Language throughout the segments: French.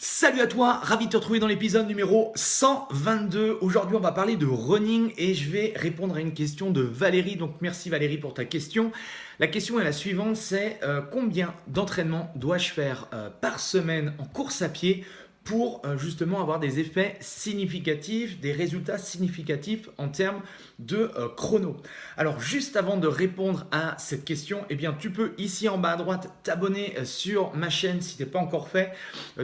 Salut à toi, ravi de te retrouver dans l'épisode numéro 122. Aujourd'hui, on va parler de running et je vais répondre à une question de Valérie. Donc, merci Valérie pour ta question. La question est la suivante, c'est combien d'entraînements dois-je faire par semaine en course à pied pour justement avoir des effets significatifs, des résultats significatifs en termes de chrono. Alors juste avant de répondre à cette question, eh bien tu peux ici en bas à droite t'abonner sur ma chaîne si ce n'est pas encore fait.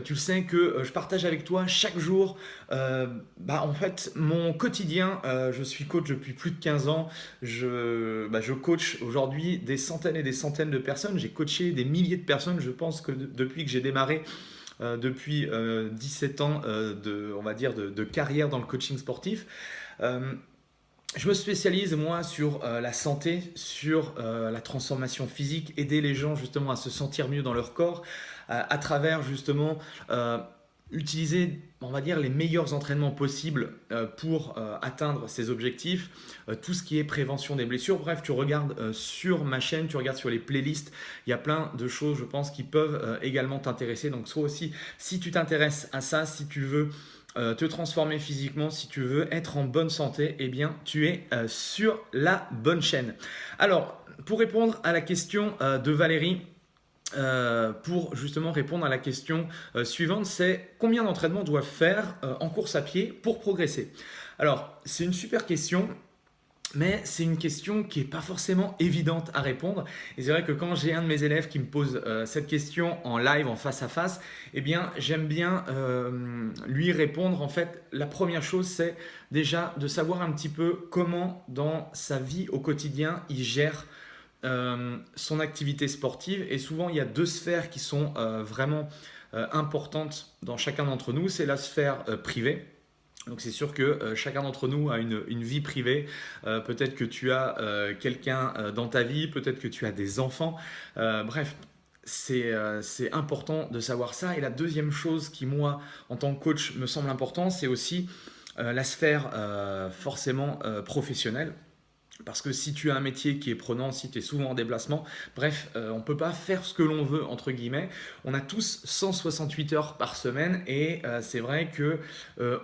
Tu le sais que je partage avec toi chaque jour en fait mon quotidien. Je suis coach depuis plus de 15 ans. Je coach aujourd'hui des centaines et des centaines de personnes. J'ai coaché des milliers de personnes. Je pense que depuis que j'ai démarré depuis 17 ans on va dire de carrière dans le coaching sportif. Je me spécialise moi sur la santé, sur la transformation physique, aider les gens justement à se sentir mieux dans leur corps à travers justement utiliser, on va dire, les meilleurs entraînements possibles pour atteindre ces objectifs, tout ce qui est prévention des blessures. Bref, tu regardes sur ma chaîne, tu regardes sur les playlists, il y a plein de choses, je pense, qui peuvent également t'intéresser. Donc, soit aussi, si tu t'intéresses à ça, si tu veux te transformer physiquement, si tu veux être en bonne santé, eh bien, tu es sur la bonne chaîne. Alors, pour répondre à la question de Valérie, pour justement répondre à la question suivante, c'est combien d'entraînements doivent faire en course à pied pour progresser? Alors, c'est une super question. Mais c'est une question qui n'est pas forcément évidente à répondre. Et c'est vrai que quand j'ai un de mes élèves qui me pose cette question en live, en face à face, eh bien, j'aime bien lui répondre. En fait, la première chose, c'est déjà de savoir un petit peu comment, dans sa vie au quotidien, il gère son activité sportive. Et souvent, il y a deux sphères qui sont vraiment importantes dans chacun d'entre nous. C'est la sphère privée. Donc c'est sûr que chacun d'entre nous a une vie privée. Peut-être que tu as quelqu'un dans ta vie, peut-être que tu as des enfants. Bref, c'est important de savoir ça. Et la deuxième chose qui, moi, en tant que coach, me semble important, c'est aussi la sphère forcément professionnelle. Parce que si tu as un métier qui est prenant, si tu es souvent en déplacement, bref, on ne peut pas faire ce que l'on veut, entre guillemets. On a tous 168 heures par semaine et c'est vrai que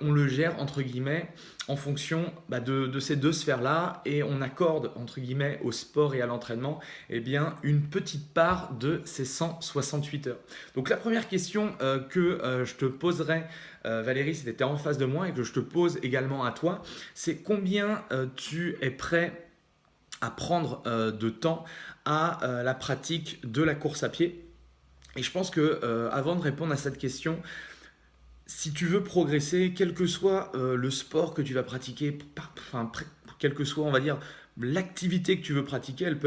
on le gère, entre guillemets, en fonction de ces deux sphères-là et on accorde, entre guillemets, au sport et à l'entraînement, eh bien, une petite part de ces 168 heures. Donc la première question que je te poserai, Valérie, si tu étais en face de moi et que je te pose également à toi, c'est combien tu es prêt à prendre de temps à la pratique de la course à pied. Et je pense que avant de répondre à cette question, si tu veux progresser, quel que soit le sport que tu vas pratiquer, quelle que soit, on va dire, l'activité que tu veux pratiquer, elle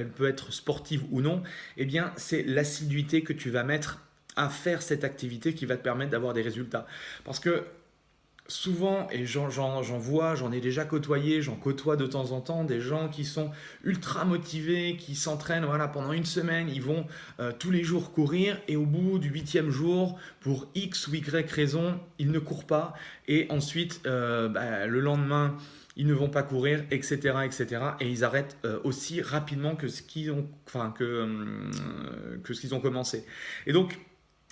peut être sportive ou non, eh bien, c'est l'assiduité que tu vas mettre à faire cette activité qui va te permettre d'avoir des résultats. Parce que souvent, et j'en vois, j'en ai déjà côtoyé, j'en côtoie de temps en temps, des gens qui sont ultra motivés, qui s'entraînent voilà, pendant une semaine, ils vont tous les jours courir et au bout du 8e jour, pour X ou Y raison, ils ne courent pas et ensuite, le lendemain, ils ne vont pas courir, etc. etc. et ils arrêtent aussi rapidement que ce qu'ils ont, que ce qu'ils ont commencé. Et donc,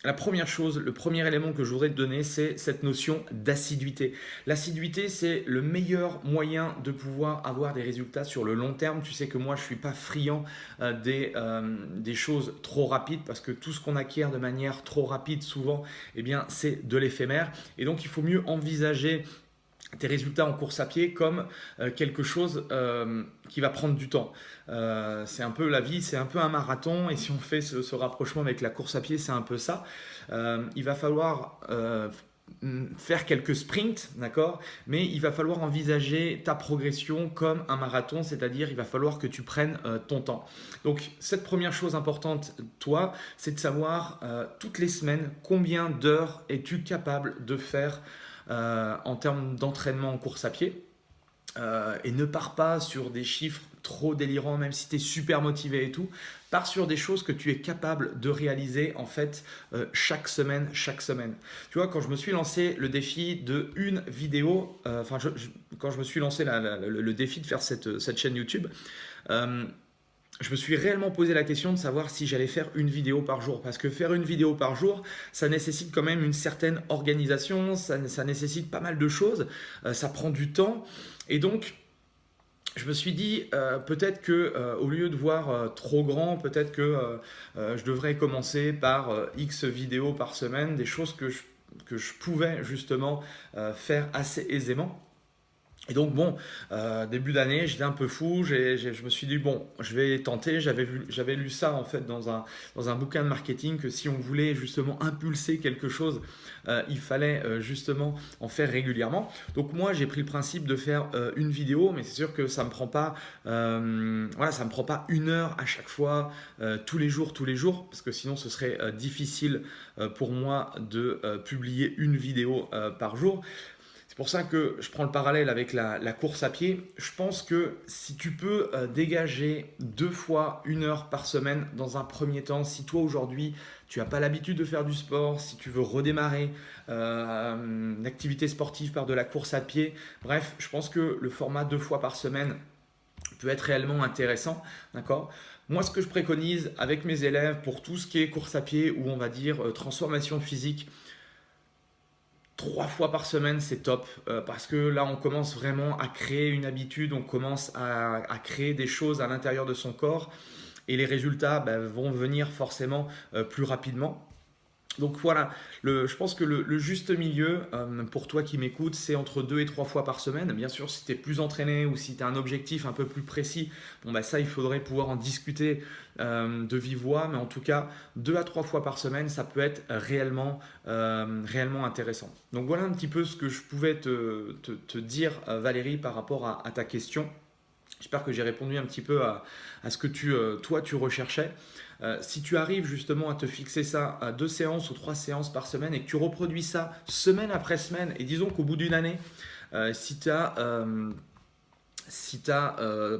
la première chose, le premier élément que je voudrais te donner, c'est cette notion d'assiduité. L'assiduité, c'est le meilleur moyen de pouvoir avoir des résultats sur le long terme. Tu sais que moi, je ne suis pas friand des choses trop rapides parce que tout ce qu'on acquiert de manière trop rapide, souvent, eh bien, c'est de l'éphémère. Et donc, il faut mieux envisager tes résultats en course à pied comme quelque chose qui va prendre du temps. C'est un peu la vie, c'est un peu un marathon et si on fait ce rapprochement avec la course à pied, c'est un peu ça. Il va falloir faire quelques sprints, d'accord, mais il va falloir envisager ta progression comme un marathon, c'est-à-dire il va falloir que tu prennes ton temps. Donc cette première chose importante, toi, c'est de savoir toutes les semaines combien d'heures es-tu capable de faire en termes d'entraînement en course à pied. Et ne pars pas sur des chiffres trop délirants, même si tu es super motivé et tout. Pars sur des choses que tu es capable de réaliser en fait chaque semaine, chaque semaine. Tu vois, quand je me suis lancé le défi de une vidéo, quand je me suis lancé le défi de faire cette chaîne YouTube, je me suis réellement posé la question de savoir si j'allais faire une vidéo par jour. Parce que faire une vidéo par jour, ça nécessite quand même une certaine organisation, ça nécessite pas mal de choses, ça prend du temps. Et donc, je me suis dit peut-être que au lieu de voir trop grand, peut-être que je devrais commencer par X vidéos par semaine, des choses que je pouvais justement faire assez aisément. Et donc bon, début d'année, j'étais un peu fou, je me suis dit bon, je vais tenter, j'avais lu ça en fait dans un bouquin de marketing que si on voulait justement impulser quelque chose, il fallait justement en faire régulièrement. Donc moi j'ai pris le principe de faire une vidéo, mais c'est sûr que ça me prend pas, voilà, ça me prend pas une heure à chaque fois, tous les jours, parce que sinon ce serait difficile pour moi de publier une vidéo par jour. C'est pour ça que je prends le parallèle avec la course à pied. Je pense que si tu peux dégager 2 fois 1 heure par semaine dans un premier temps, si toi aujourd'hui tu n'as pas l'habitude de faire du sport, si tu veux redémarrer une activité sportive par de la course à pied, bref, je pense que le format 2 fois par semaine peut être réellement intéressant. D'accord ? Moi, ce que je préconise avec mes élèves pour tout ce qui est course à pied ou on va dire transformation physique, 3 fois par semaine, c'est top parce que là, on commence vraiment à créer une habitude, on commence à créer des choses à l'intérieur de son corps et les résultats vont venir forcément plus rapidement. Donc voilà, je pense que le juste milieu pour toi qui m'écoutes, c'est entre 2 et 3 fois par semaine. Bien sûr, si tu es plus entraîné ou si tu as un objectif un peu plus précis, bon, ça, il faudrait pouvoir en discuter de vive voix. Mais en tout cas, 2 à 3 fois par semaine, ça peut être réellement intéressant. Donc voilà un petit peu ce que je pouvais te dire, Valérie, par rapport à ta question. J'espère que j'ai répondu un petit peu à ce que toi, tu recherchais. Si tu arrives justement à te fixer ça à 2 séances ou 3 séances par semaine et que tu reproduis ça semaine après semaine, et disons qu'au bout d'une année, si tu as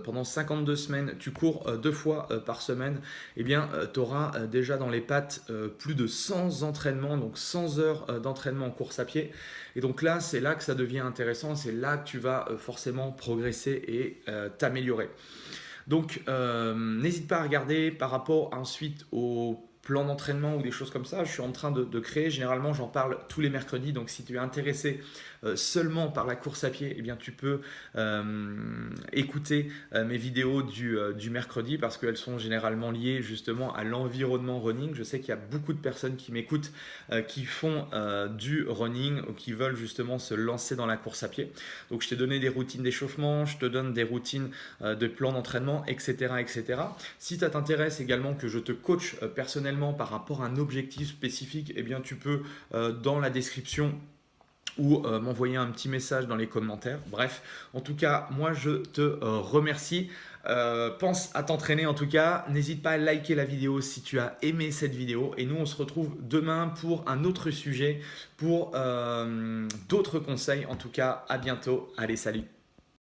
pendant 52 semaines, tu cours 2 fois par semaine, eh bien, tu auras déjà dans les pattes plus de 100 entraînements, donc 100 heures d'entraînement en course à pied. Et donc là, c'est là que ça devient intéressant, c'est là que tu vas forcément progresser et t'améliorer. Donc, n'hésite pas à regarder par rapport ensuite au plan d'entraînement ou des choses comme ça. Je suis en train de créer. Généralement, j'en parle tous les mercredis. Donc, si tu es intéressé seulement par la course à pied, eh bien, tu peux écouter mes vidéos du mercredi parce qu'elles sont généralement liées justement à l'environnement running. Je sais qu'il y a beaucoup de personnes qui m'écoutent qui font du running ou qui veulent justement se lancer dans la course à pied. Donc, je t'ai donné des routines d'échauffement, je te donne des routines de plan d'entraînement, etc., etc. Si ça t'intéresse également que je te coach personnellement par rapport à un objectif spécifique, eh bien, tu peux dans la description ou m'envoyer un petit message dans les commentaires. Bref, en tout cas, moi je te remercie. Pense à t'entraîner en tout cas. N'hésite pas à liker la vidéo si tu as aimé cette vidéo. Et nous, on se retrouve demain pour un autre sujet, pour d'autres conseils. En tout cas, à bientôt. Allez, salut!